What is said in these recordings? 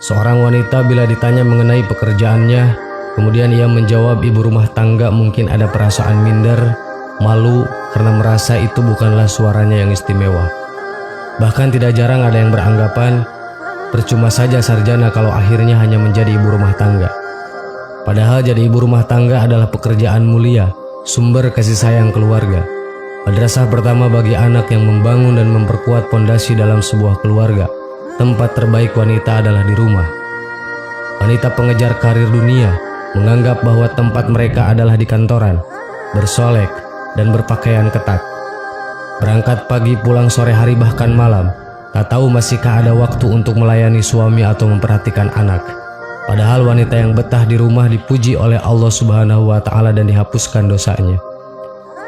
Seorang wanita bila ditanya mengenai pekerjaannya, kemudian ia menjawab ibu rumah tangga, mungkin ada perasaan minder, malu karena merasa itu bukanlah suaranya yang istimewa. Bahkan tidak jarang ada yang beranggapan, percuma saja sarjana kalau akhirnya hanya menjadi ibu rumah tangga. Padahal jadi ibu rumah tangga adalah pekerjaan mulia, sumber kasih sayang keluarga. Madrasah pertama bagi anak yang membangun dan memperkuat pondasi dalam sebuah keluarga. Tempat terbaik wanita adalah di rumah. Wanita pengejar karir dunia menganggap bahwa tempat mereka adalah di kantoran, bersolek dan berpakaian ketat. Berangkat pagi, pulang sore hari bahkan malam. Tak tahu masihkah ada waktu untuk melayani suami atau memperhatikan anak. Padahal wanita yang betah di rumah dipuji oleh Allah Subhanahu wa Ta'ala dan dihapuskan dosanya.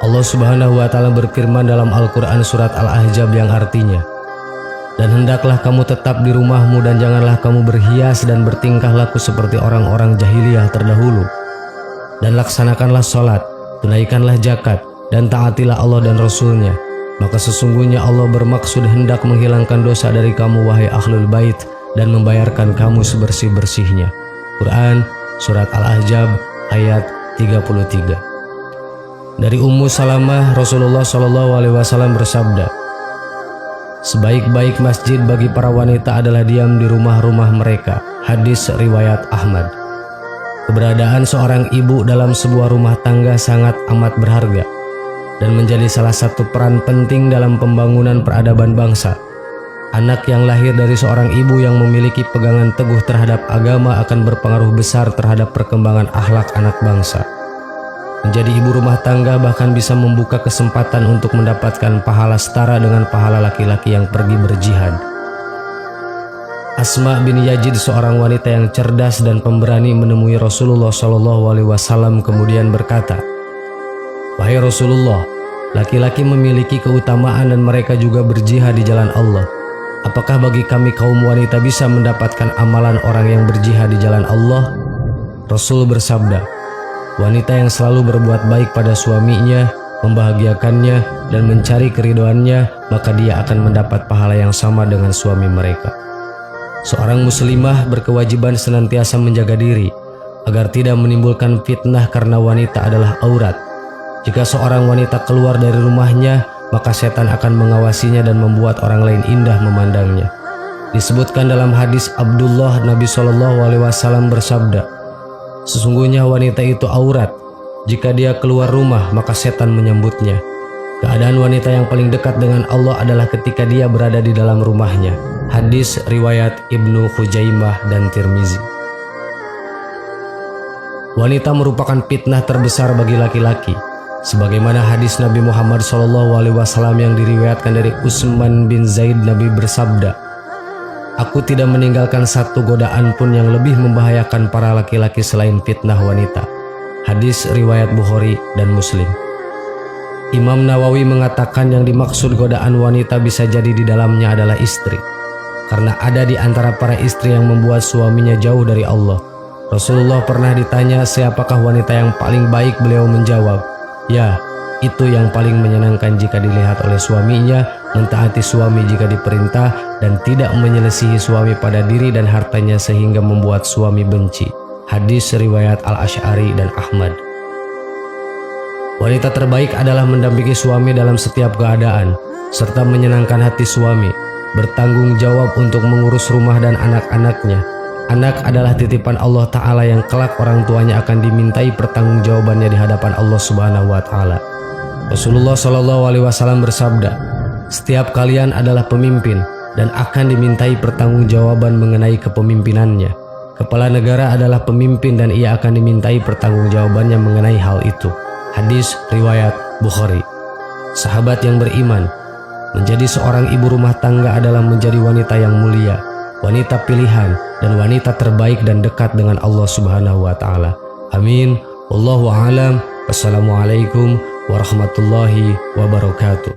Allah Subhanahu wa Ta'ala berfirman dalam Al-Quran surat Al-Ahzab yang artinya, "Dan hendaklah kamu tetap di rumahmu dan janganlah kamu berhias dan bertingkah laku seperti orang-orang jahiliyah terdahulu. Dan laksanakanlah sholat, tunaikanlah zakat, dan taatilah Allah dan Rasulnya. Maka sesungguhnya Allah bermaksud hendak menghilangkan dosa dari kamu wahai ahlul bait dan membayarkan kamu sebersih-bersihnya." Quran surat Al-Ahzab ayat 33. Dari Ummu Salamah, Rasulullah SAW bersabda, "Sebaik-baik masjid bagi para wanita adalah diam di rumah-rumah mereka." Hadis riwayat Ahmad. Keberadaan seorang ibu dalam sebuah rumah tangga sangat amat berharga dan menjadi salah satu peran penting dalam pembangunan peradaban bangsa. Anak yang lahir dari seorang ibu yang memiliki pegangan teguh terhadap agama akan berpengaruh besar terhadap perkembangan akhlak anak bangsa. Menjadi ibu rumah tangga bahkan bisa membuka kesempatan untuk mendapatkan pahala setara dengan pahala laki-laki yang pergi berjihad. Asma bin Yazid, seorang wanita yang cerdas dan pemberani, menemui Rasulullah SAW kemudian berkata, "Wahai Rasulullah, laki-laki memiliki keutamaan dan mereka juga berjihad di jalan Allah. Apakah bagi kami kaum wanita bisa mendapatkan amalan orang yang berjihad di jalan Allah?" Rasul bersabda, "Wanita yang selalu berbuat baik pada suaminya, membahagiakannya, dan mencari keridhoannya, maka dia akan mendapat pahala yang sama dengan suami mereka." Seorang muslimah berkewajiban senantiasa menjaga diri agar tidak menimbulkan fitnah karena wanita adalah aurat. Jika seorang wanita keluar dari rumahnya, maka setan akan mengawasinya dan membuat orang lain indah memandangnya. Disebutkan dalam hadis Abdullah, Nabi SAW bersabda, "Sesungguhnya wanita itu aurat. Jika dia keluar rumah, maka setan menyambutnya. Keadaan wanita yang paling dekat dengan Allah adalah ketika dia berada di dalam rumahnya." Hadis riwayat Ibnu Khuzaimah dan Tirmizi. Wanita merupakan fitnah terbesar bagi laki-laki. Sebagaimana hadis Nabi Muhammad SAW yang diriwayatkan dari Utsman bin Zaid, Nabi bersabda, "Aku tidak meninggalkan satu godaan pun yang lebih membahayakan para laki-laki selain fitnah wanita." Hadis riwayat Bukhari dan Muslim. Imam Nawawi mengatakan yang dimaksud godaan wanita bisa jadi di dalamnya adalah istri, karena ada di antara para istri yang membuat suaminya jauh dari Allah. Rasulullah pernah ditanya siapakah wanita yang paling baik, beliau menjawab, "Ya, itu yang paling menyenangkan jika dilihat oleh suaminya, mentaati suami jika diperintah, dan tidak menyelisihi suami pada diri dan hartanya sehingga membuat suami benci." Hadis riwayat Al-Asy'ari dan Ahmad. Wanita terbaik adalah mendampingi suami dalam setiap keadaan, serta menyenangkan hati suami, bertanggung jawab untuk mengurus rumah dan anak-anaknya. Anak adalah titipan Allah Ta'ala yang kelak orang tuanya akan dimintai pertanggungjawabannya di hadapan Allah Subhanahu wa Ta'ala. Rasulullah SAW bersabda, "Setiap kalian adalah pemimpin dan akan dimintai pertanggungjawaban mengenai kepemimpinannya. Kepala negara adalah pemimpin dan ia akan dimintai pertanggungjawabannya mengenai hal itu." Hadis riwayat Bukhari. Sahabat yang beriman, menjadi seorang ibu rumah tangga adalah menjadi wanita yang mulia, wanita pilihan, dan wanita terbaik dan dekat dengan Allah Subhanahu wa Ta'ala. Amin. Wallahu a'lam. Wassalamualaikum warahmatullahi wabarakatuh.